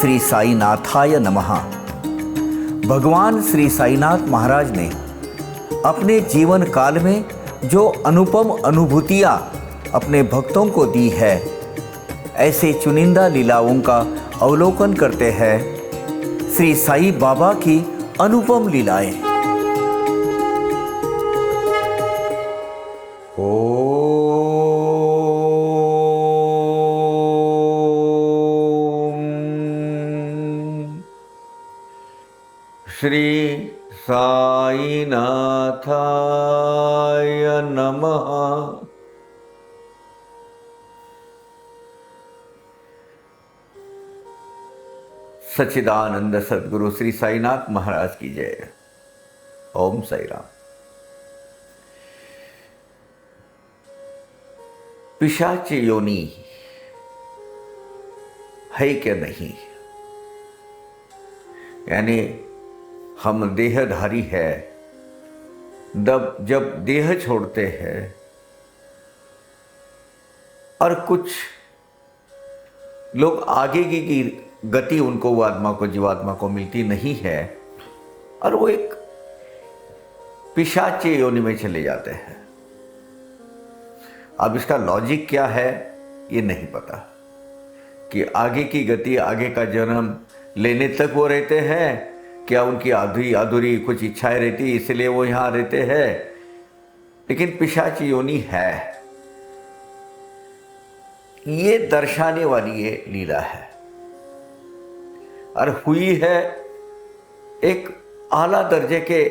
श्री साईनाथाय नमः। भगवान श्री साईनाथ महाराज ने अपने जीवन काल में जो अनुपम अनुभूतियाँ अपने भक्तों को दी है, ऐसे चुनिंदा लीलाओं का अवलोकन करते हैं श्री साईं बाबा की अनुपम लीलाएं। श्री साईनाथाय नमः। सच्चिदानंद सद्गुरु श्री साईनाथ महाराज की जय। ओम साई राम। पिशाच योनि है क्या नहीं, यानी हम देहधारी है, जब देह छोड़ते हैं और कुछ लोग आगे की गति उनको वो आत्मा को जीवात्मा को मिलती नहीं है और वो एक पिशाच योनि में चले जाते हैं। अब इसका लॉजिक क्या है ये नहीं पता कि आगे की गति, आगे का जन्म लेने तक वो रहते हैं, क्या उनकी अधूरी कुछ इच्छाएं रहती इसलिए वो यहाँ रहते हैं, लेकिन पिशाच योनि है, ये दर्शाने वाली ये लीला है। और हुई है एक आला दर्जे के,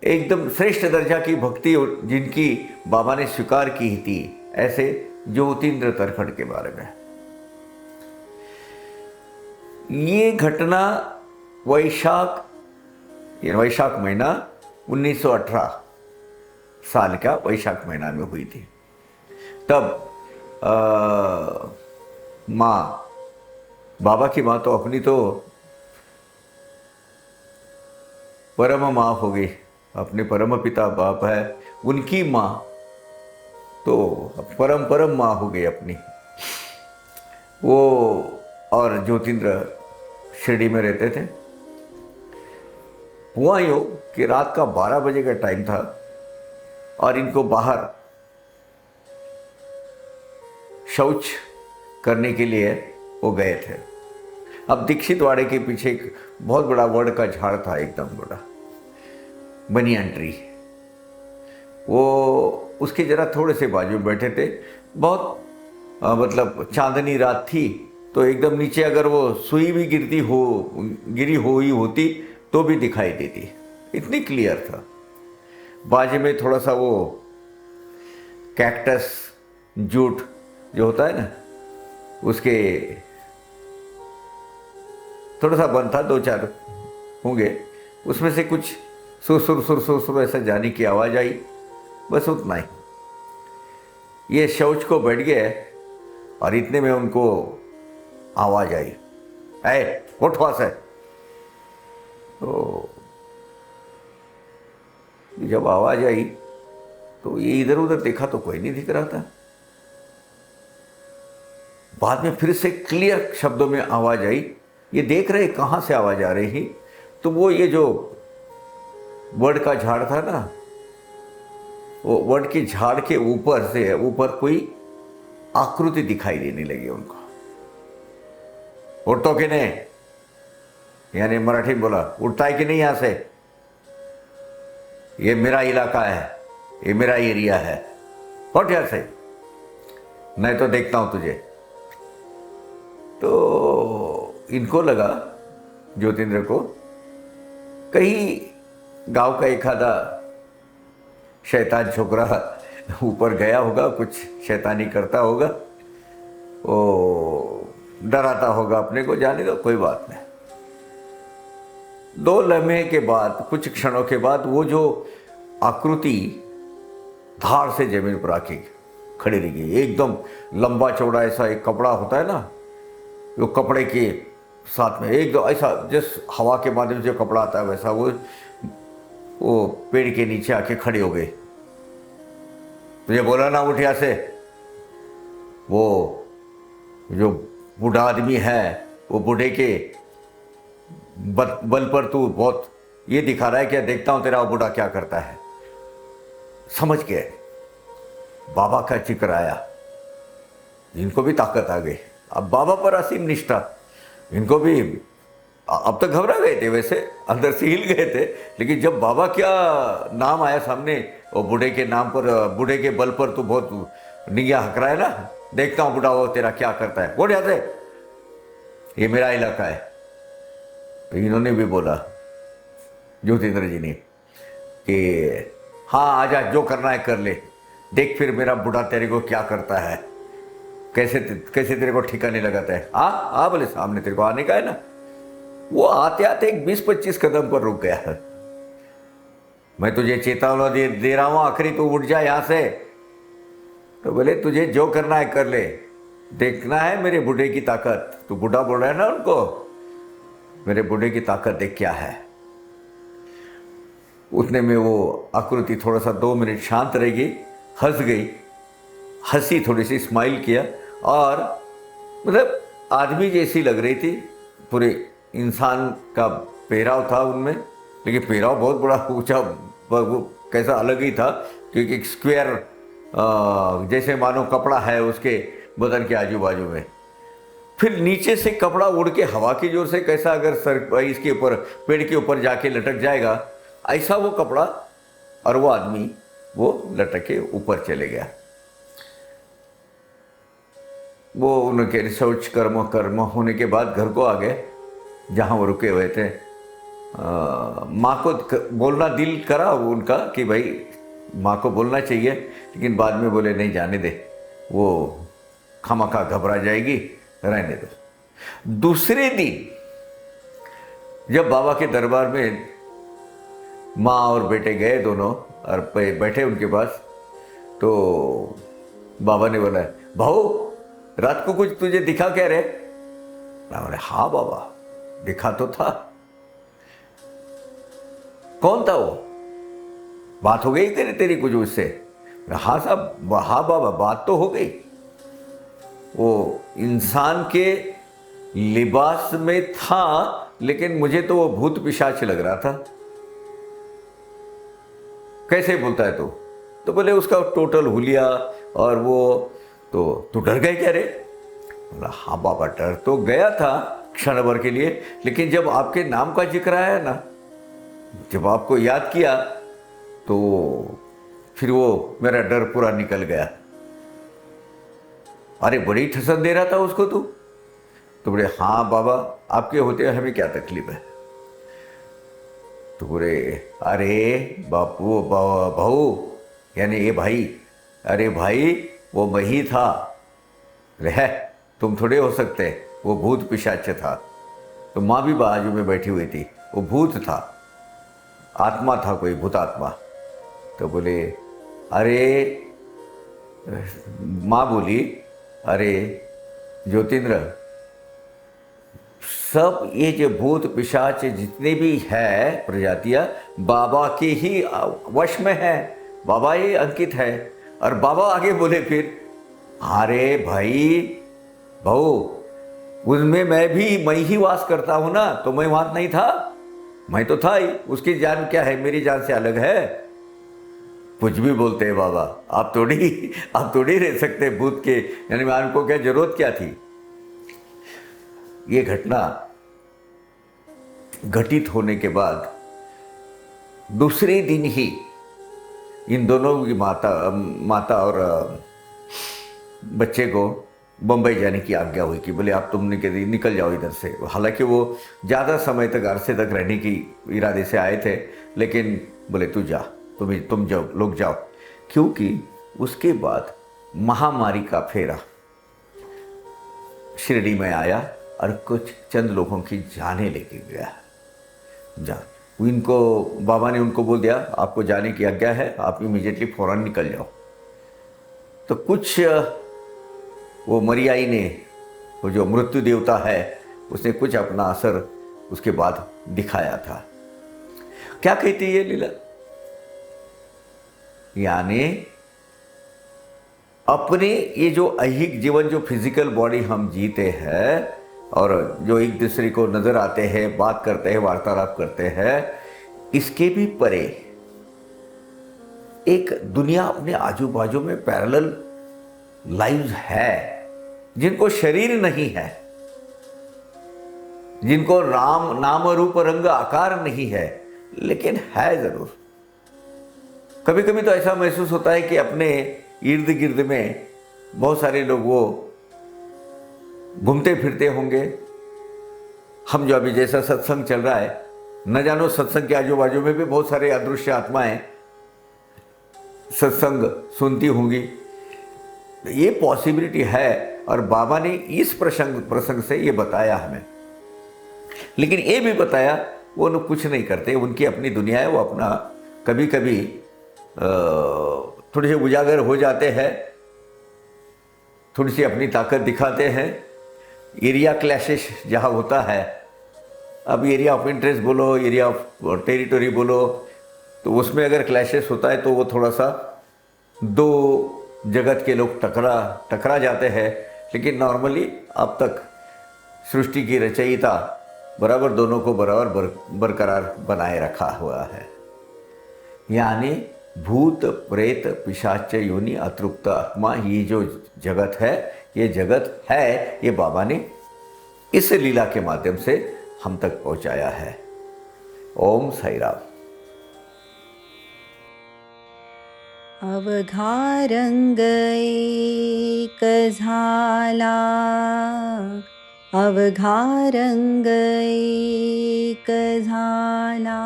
एकदम श्रेष्ठ दर्जा की भक्ति जिनकी बाबा ने स्वीकार की थी, ऐसे ज्योतिन्द्र तरखड़ के बारे में। ये घटना वैशाख महीना 1918 साल का वैशाख महीना में हुई थी। तब माँ, बाबा की माँ तो अपनी तो परम माँ हो गई, अपने परम पिता बाप है, उनकी माँ तो परम माँ हो गई अपनी वो। और ज्योतिन्द्र शिरडी में रहते थे। हुआ यूँ कि रात का 12 बजे का टाइम था और इनको बाहर शौच करने के लिए वो गए थे। अब दीक्षित वाड़े के पीछे एक बहुत बड़ा वड़ का झाड़ था, एकदम बड़ा बनियान ट्री, वो उसके जरा थोड़े से बाजू बैठे थे। बहुत मतलब चांदनी रात थी, तो एकदम नीचे अगर वो सुई भी गिरी हुई होती तो भी दिखाई देती, इतनी क्लियर था। बाजे में थोड़ा सा वो कैक्टस जूट जो होता है ना, उसके थोड़ा सा बंद था, 2-4 होंगे, उसमें से कुछ सुर ऐसा जाने की आवाज़ आई, बस उतना ही। ये शौच को बैठ गए और इतने में उनको आवाज आई, उठ वहां से। तो जब आवाज आई तो ये इधर उधर देखा तो कोई नहीं दिख रहा था। बाद में फिर से क्लियर शब्दों में आवाज आई, ये देख रहे कहां से आवाज आ रही, तो वो ये जो वड का झाड़ था ना, वो वड के झाड़ के ऊपर कोई आकृति दिखाई देने लगी उनको। उठतो कि नहीं, यानी मराठी में बोला, उठता है कि नहीं यहां से, ये मेरा इलाका है, ये मेरा एरिया है, उठ यहां से, नहीं तो देखता हूं तुझे। तो इनको लगा, ज्योतिन्द्र को, कहीं गांव का एक आधा शैतान छोकरा ऊपर गया होगा, कुछ शैतानी करता होगा, वो डराता होगा अपने को, जाने दो, कोई बात नहीं। 2 लम्हे के बाद, कुछ क्षणों के बाद, वो जो आकृति धार से जमीन पर आके खड़ी रह गई, एकदम लंबा चौड़ा ऐसा एक कपड़ा होता है ना, वो कपड़े के साथ में एकदम ऐसा जिस हवा के माध्यम से जो कपड़ा आता है वैसा वो पेड़ के नीचे आके खड़े हो गए। तुझे बोला ना उठ यहाँ से, वो जो बूढ़ा आदमी है वो बूढ़े के बल पर तू बहुत ये दिखा रहा है, क्या देखता हूं तेरा वो बूढ़ा क्या करता है। समझ गए, बाबा का जिक्र आया, इनको भी ताकत आ गई। अब बाबा पर असीम निष्ठा, इनको भी अब तक घबरा गए थे, वैसे अंदर से हिल गए थे, लेकिन जब बाबा क्या नाम आया सामने, और बूढ़े के नाम पर, बूढ़े के बल पर तो बहुत निगाह हक रहा है ना, देखता हूं बूढ़ा वो तेरा क्या करता है, बोल जाते ये मेरा इलाका है। तो इन्होंने भी बोला, ज्योतिन्द्र जी ने, कि हाँ आजा, जो करना है कर ले, देख फिर मेरा बूढ़ा तेरे को क्या करता है, कैसे कैसे तेरे को ठिकाने लगाता है। आ बोले, सामने तेरे को आने का है ना। वो आते आते एक 20-25 कदम पर रुक गया है। मैं तुझे चेतावनी दे रहा हूं, आखिरी तू उठ जा यहां से। तो बोले तुझे जो करना है कर ले, देखना है मेरे बूढ़े की ताकत। तू बूढ़ा बोल रहा है ना उनको, मेरे बूढ़े की ताकत देख क्या है। उतने में वो आकृति थोड़ा सा 2 मिनट शांत रह गई, हंस गई, हंसी थोड़ी सी स्माइल किया, और मतलब आदमी जैसी लग रही थी, पूरे इंसान का पहराव था उनमें, लेकिन पहराव बहुत बड़ा ऊंचा, वो कैसा अलग ही था, क्योंकि एक स्क्वायर जैसे मानो कपड़ा है उसके बदन के आजू बाजू में। फिर नीचे से कपड़ा उड़ के हवा की जोर से कैसा अगर सर इसके ऊपर पेड़ के ऊपर जाके लटक जाएगा, ऐसा वो कपड़ा और वो आदमी वो लटक के ऊपर चले गया। वो उनके रिसर्च कर्म होने के बाद घर को आ गए, जहाँ वो रुके हुए थे। माँ को बोलना दिल करा उनका कि भाई माँ को बोलना चाहिए, लेकिन बाद में बोले नहीं जाने दे, वो खामखा घबरा जाएगी, रहने दो। दूसरे दिन जब बाबा के दरबार में माँ और बेटे गए दोनों और बैठे उनके पास, तो बाबा ने बोला, भाऊ रात को कुछ तुझे दिखा क्या रे? बोले हाँ बाबा दिखा तो था। कौन था वो? बात हो गई तेरी कुछ उससे? हाँ साहब, हाँ बाबा बात तो हो गई। वो इंसान के लिबास में था, लेकिन मुझे तो वो भूत पिशाच लग रहा था। कैसे बोलता है तू? तो बोले उसका टोटल हुलिया और वो, तो तू डर गए क्या रे? बोला हाँ बाबा डर तो गया था क्षण भर के लिए, लेकिन जब आपके नाम का जिक्र आया ना, जब आपको याद किया, तो फिर वो मेरा डर पूरा निकल गया। अरे बड़ी ठसन दे रहा था उसको तू? तो बोले हाँ बाबा आपके होते हमें क्या तकलीफ है। तो बोले अरे बापू भाऊ, यानी ये भाई, अरे भाई वो मैं ही था। रह तुम थोड़े हो सकते, वो भूत पिशाच था। तो माँ भी बाजू में बैठी हुई थी, वो भूत था, आत्मा था, कोई भूत आत्मा। तो बोले अरे, माँ बोली अरे ज्योतिन्द्र, सब ये जो भूत पिशाच जितने भी है प्रजातियां बाबा के ही वश में है, बाबा ही अंकित है। और बाबा आगे बोले फिर, अरे भाई भाऊ उसमें मैं ही वास करता हूं ना, तो मैं वहां नहीं था? मैं तो था ही, उसकी जान क्या है, मेरी जान से अलग है। कुछ भी बोलते हैं बाबा, आप थोड़ी रह सकते भूत के, यानी मान को क्या जरूरत क्या थी। ये घटना घटित होने के बाद दूसरे दिन ही इन दोनों की माता और बच्चे को बम्बई जाने की आज्ञा हुई कि बोले आप तुम निकल जाओ इधर से। हालांकि वो ज़्यादा समय तक, अरसे तक रहने की इरादे से आए थे, लेकिन बोले तू जा, तुम जाओ, लोग जाओ, क्योंकि उसके बाद महामारी का फेरा शिरडी में आया और कुछ चंद लोगों की जानें लेके गया। इनको बाबा ने उनको बोल दिया आपको जाने की आज्ञा है, आप इमीडिएटली फौरन निकल जाओ। तो कुछ वो मरियाई ने, वो जो मृत्यु देवता है, उसने कुछ अपना असर उसके बाद दिखाया था। क्या कहती है ये लीला? यानी अपने ये जो ऐहिक जीवन, जो फिजिकल बॉडी हम जीते हैं और जो एक दूसरे को नजर आते हैं, बात करते हैं, वार्तालाप करते हैं, इसके भी परे एक दुनिया अपने आजू बाजू में पैरेलल लाइव्स है, जिनको शरीर नहीं है, जिनको राम नाम रूप रंग आकार नहीं है, लेकिन है जरूर। कभी कभी तो ऐसा महसूस होता है कि अपने इर्द गिर्द में बहुत सारे लोग वो घूमते फिरते होंगे। हम जो अभी जैसा सत्संग चल रहा है, न जानो सत्संग के आजू बाजू में भी बहुत सारे अदृश्य आत्माएं सत्संग सुनती होंगी। ये पॉसिबिलिटी है और बाबा ने इस प्रसंग से ये बताया हमें। लेकिन ये भी बताया वो लोग कुछ नहीं करते, उनकी अपनी दुनिया है, वो अपना कभी कभी थोड़े से उजागर हो जाते हैं, थोड़ी सी अपनी ताकत दिखाते हैं। एरिया क्लैशेस जहाँ होता है, अब एरिया ऑफ इंटरेस्ट बोलो, एरिया ऑफ टेरिटरी बोलो, तो उसमें अगर क्लैशेस होता है तो वो थोड़ा सा दो जगत के लोग टकरा जाते हैं। लेकिन नॉर्मली अब तक सृष्टि की रचयिता बराबर दोनों को बराबर बरकरार बनाए रखा हुआ है। यानी भूत प्रेत पिशाच योनि अतृप्त आत्मा, ये जो जगत है, ये जगत है, ये बाबा ने इस लीला के माध्यम से हम तक पहुंचाया है। ओम साई राम। अवघारंग एक झाला, अवघारंग एक झाला,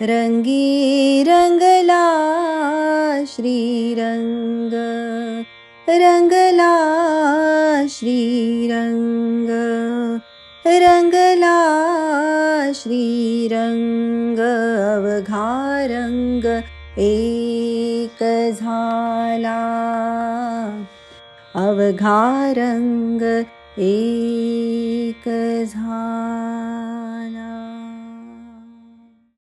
रंगी रंगला श्रीरंग, रंगला श्रीरंग, रंगला श्रीरंग, अवघारंग एक झाला, अवघारंग एक झाला।